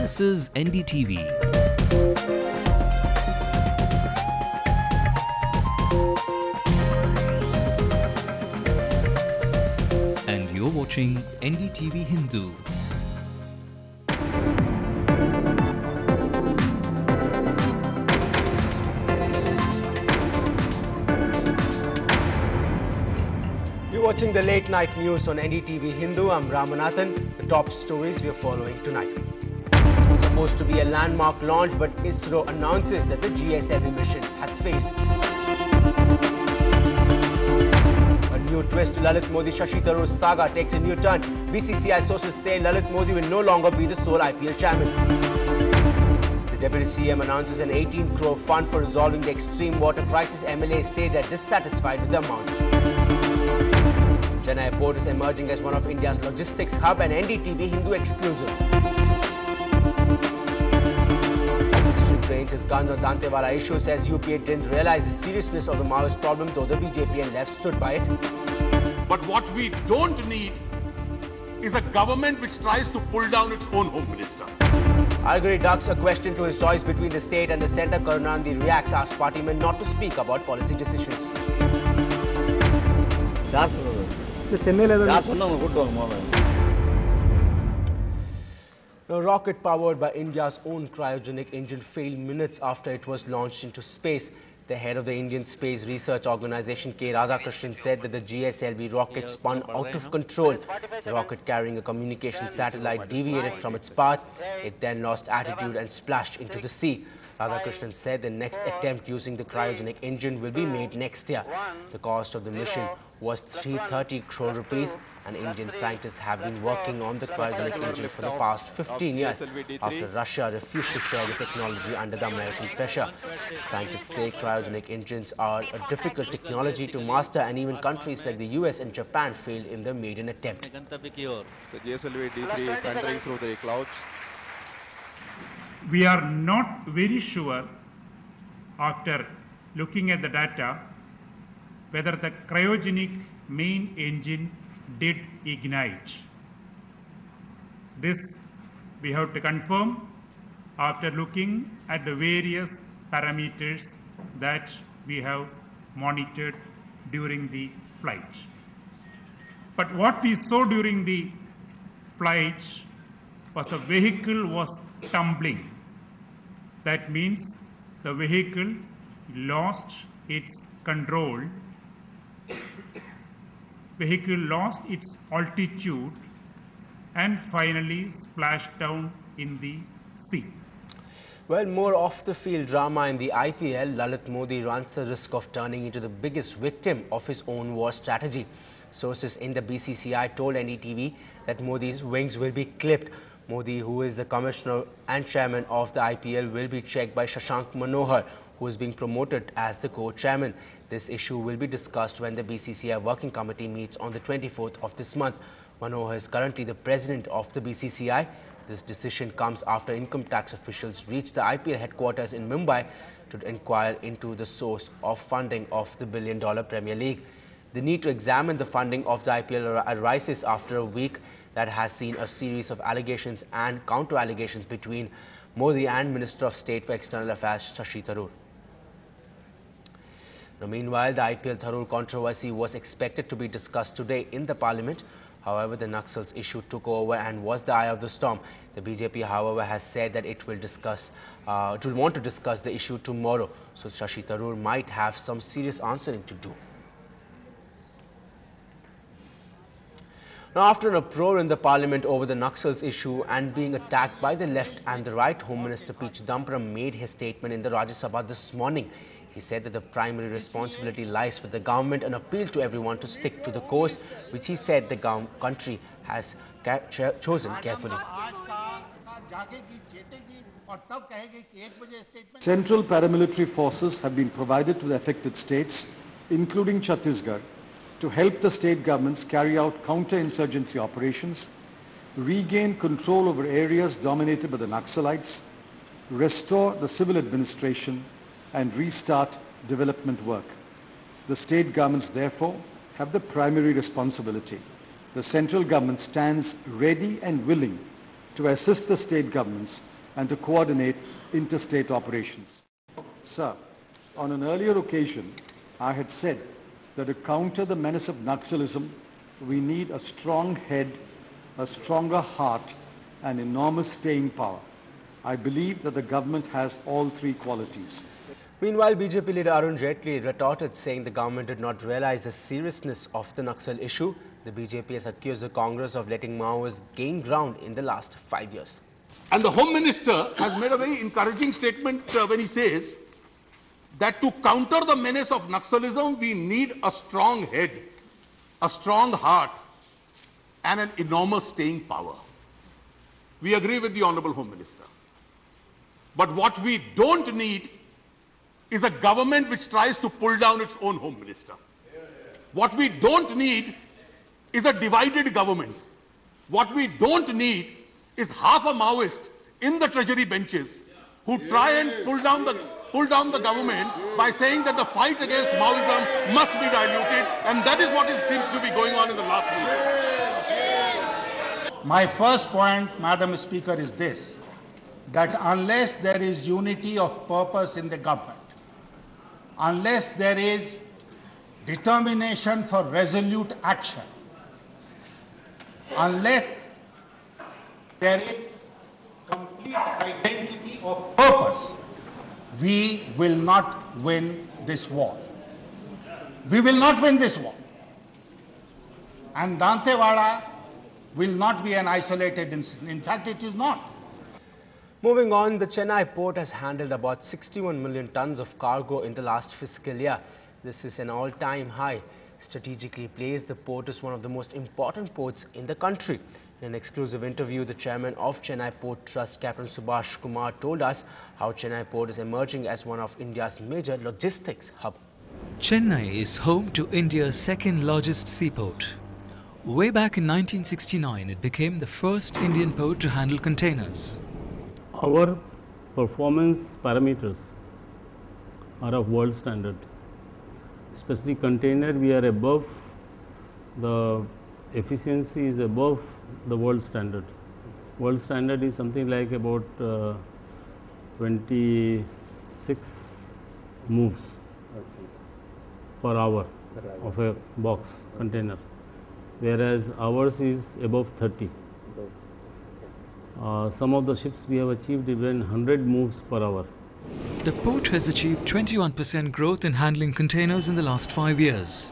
This is NDTV. And you're watching NDTV Hindu. You're watching the late night news on NDTV Hindu. I'm Ramanathan. The top stories we're following tonight. It's supposed to be a landmark launch, but ISRO announces that the GSLV mission has failed. A new twist to Lalit Modi-Shashi Tharoor saga takes a new turn. BCCI sources say Lalit Modi will no longer be the sole IPL chairman. The Deputy CM announces an 18 crore fund for resolving the extreme water crisis. MLAs say they're dissatisfied with the amount. Chennai Port is emerging as one of India's logistics hub, and NDTV Hindu exclusive. Opposition trains its guns on Dantewala issue, says UPA didn't realize the seriousness of the Maoist problem, though the BJP and left stood by it. But what we don't need is a government which tries to pull down its own home minister. Algari ducks a question to his choice between the state and the centre. Karunanidhi reacts, asks party men not to speak about policy decisions. A rocket powered by India's own cryogenic engine failed minutes after it was launched into space. The head of the Indian Space Research Organization, K. Radhakrishnan, said that the GSLV rocket spun out of control. The rocket carrying a communication satellite deviated from its path. It then lost altitude and splashed into the sea. Radhakrishnan said the next attempt using the cryogenic engine will be made next year. The cost of the mission was 330 crore rupees, and Indian scientists have been working on the cryogenic engine for the past 15 years after Russia refused to share the technology under the American pressure. Scientists say cryogenic engines are a difficult technology to master, and even countries like the US and Japan failed in their maiden attempt. So GSLV D3 thundering through the clouds. We are not very sure, after looking at the data, whether the cryogenic main engine did ignite. This we have to confirm after looking at the various parameters that we have monitored during the flight. But what we saw during the flight was the vehicle was tumbling. That means the vehicle lost its control. Vehicle lost its altitude and finally splashed down in the sea. Well, more off-the-field drama in the IPL. Lalit Modi runs the risk of turning into the biggest victim of his own war strategy. Sources in the BCCI told NDTV that Modi's wings will be clipped. Modi, who is the commissioner and chairman of the IPL, will be checked by Shashank Manohar, who is being promoted as the co-chairman. This issue will be discussed when the BCCI working committee meets on the 24th of this month. Manohar is currently the president of the BCCI. This decision comes after income tax officials reached the IPL headquarters in Mumbai to inquire into the source of funding of the billion-dollar Premier League. The need to examine the funding of the IPL arises after a week that has seen a series of allegations and counter-allegations between Modi and Minister of State for External Affairs Shashi Tharoor. Now, meanwhile, the IPL Tharoor controversy was expected to be discussed today in the Parliament. However, the Naxals issue took over and was the eye of the storm. The BJP, however, has said that it will want to discuss the issue tomorrow. So Shashi Tharoor might have some serious answering to do. Now, after an uproar in the Parliament over the Naxals issue and being attacked by the left and the right, Home Minister P. Chidambaram made his statement in the Rajya Sabha this morning. He said that the primary responsibility lies with the government and appealed to everyone to stick to the course which he said the country has chosen carefully. Central paramilitary forces have been provided to the affected states, including Chhattisgarh, to help the state governments carry out counter-insurgency operations, regain control over areas dominated by the Naxalites, restore the civil administration, and restart development work. The state governments, therefore, have the primary responsibility. The central government stands ready and willing to assist the state governments and to coordinate interstate operations. Sir, on an earlier occasion, I had said that to counter the menace of Naxalism, we need a strong head, a stronger heart, and enormous staying power. I believe that the government has all three qualities. Meanwhile, BJP leader Arun Jaitley retorted, saying the government did not realize the seriousness of the Naxal issue. The BJP has accused the Congress of letting Maoists gain ground in the last 5 years. And the Home Minister has made a very encouraging statement when he says that to counter the menace of Naxalism, we need a strong head, a strong heart, and an enormous staying power. We agree with the Honorable Home Minister. But what we don't need is a government which tries to pull down its own Home Minister. What we don't need is a divided government. What we don't need is half a Maoist in the treasury benches who try and pull down the government by saying that the fight against Maoism must be diluted, and that is what seems to be going on in the last few years. My first point, Madam Speaker, is this, that unless there is unity of purpose in the government, unless there is determination for resolute action, unless there is complete identity of purpose, we will not win this war. We will not win this war. And Dantewada will not be an isolated incident. In fact, it is not. Moving on, the Chennai port has handled about 61 million tons of cargo in the last fiscal year. This is an all-time high. Strategically placed, the port is one of the most important ports in the country. In an exclusive interview, the chairman of Chennai Port Trust, Captain Subhash Kumar, told us how Chennai Port is emerging as one of India's major logistics hub. Chennai is home to India's second largest seaport. Way back in 1969, it became the first Indian port to handle containers. Our performance parameters are of world standard. Especially container, we are above, the efficiency is above the world standard. World standard is something like about 26 moves per hour of a box container, whereas ours is above 30. Some of the ships we have achieved even 100 moves per hour. The port has achieved 21% growth in handling containers in the last 5 years.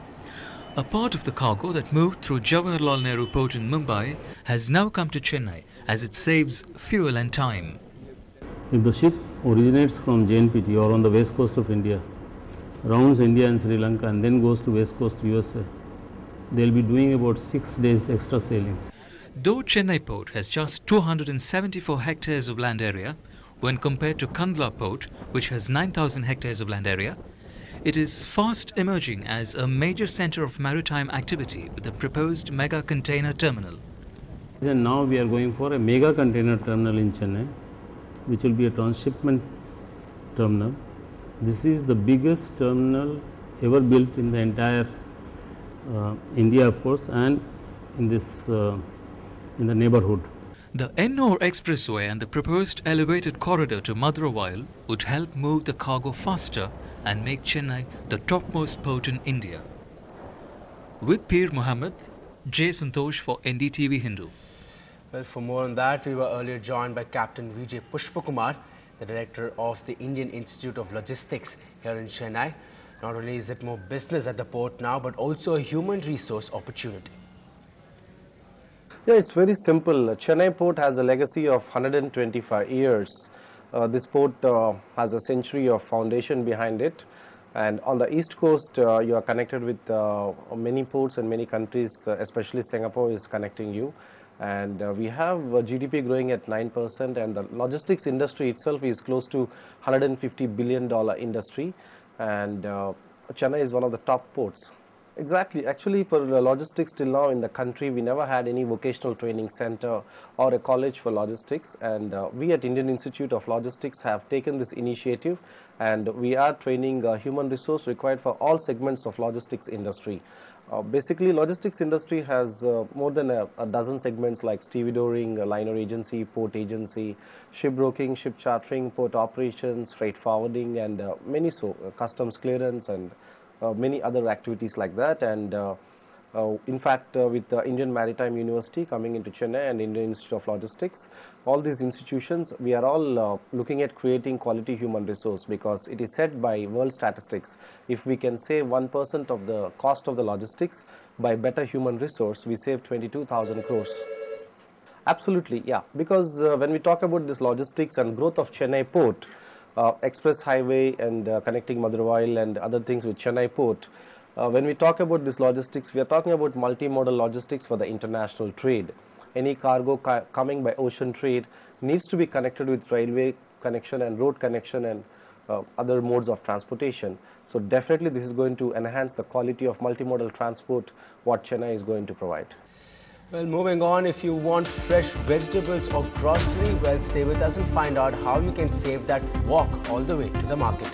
A part of the cargo that moved through Jawaharlal Nehru Port in Mumbai has now come to Chennai as it saves fuel and time. If the ship originates from JNPT or on the west coast of India, rounds India and Sri Lanka and then goes to west coast USA, they will be doing about 6 days extra sailings. Though Chennai Port has just 274 hectares of land area, when compared to Kandla Port, which has 9,000 hectares of land area, it is fast emerging as a major center of maritime activity with the proposed mega container terminal. And now we are going for a mega container terminal in Chennai, which will be a transshipment terminal. This is the biggest terminal ever built in the entire India, of course, and in this in the neighborhood. The Ennore Expressway and the proposed elevated corridor to Madurai would help move the cargo faster and make Chennai the topmost port in India. With Peer Mohammed, J. Santosh for NDTV Hindu. Well, for more on that, we were earlier joined by Captain Vijay Pushpakumar, the director of the Indian Institute of Logistics here in Chennai. Not only is it more business at the port now, but also a human resource opportunity. Yeah, it's very simple. Chennai port has a legacy of 125 years. This port has a century of foundation behind it. And on the east coast, you are connected with many ports and many countries, especially Singapore is connecting you. And we have GDP growing at 9%, and the logistics industry itself is close to $150 billion industry. And Chennai is one of the top ports. Exactly. Actually, for logistics till now in the country, we never had any vocational training center or a college for logistics. And we at Indian Institute of Logistics have taken this initiative, and we are training human resource required for all segments of logistics industry. Basically, logistics industry has more than a dozen segments like stevedoring, liner agency, port agency, shipbroking, ship chartering, port operations, freight forwarding, and many customs clearance and many other activities like that. And in fact, with the Indian Maritime University coming into Chennai and Indian Institute of Logistics, all these institutions, we are all looking at creating quality human resource, because it is said by world statistics, if we can save 1% of the cost of the logistics by better human resource, we save 22,000 crores. Absolutely, yeah, because when we talk about this logistics and growth of Chennai port, express highway and connecting Madurai and other things with Chennai port, when we talk about this logistics, we are talking about multimodal logistics for the international trade. Any cargo coming by ocean trade needs to be connected with railway connection and road connection and other modes of transportation. So definitely this is going to enhance the quality of multimodal transport what Chennai is going to provide. Well, moving on, if you want fresh vegetables or grocery, well, stay with us and find out how you can save that walk all the way to the market.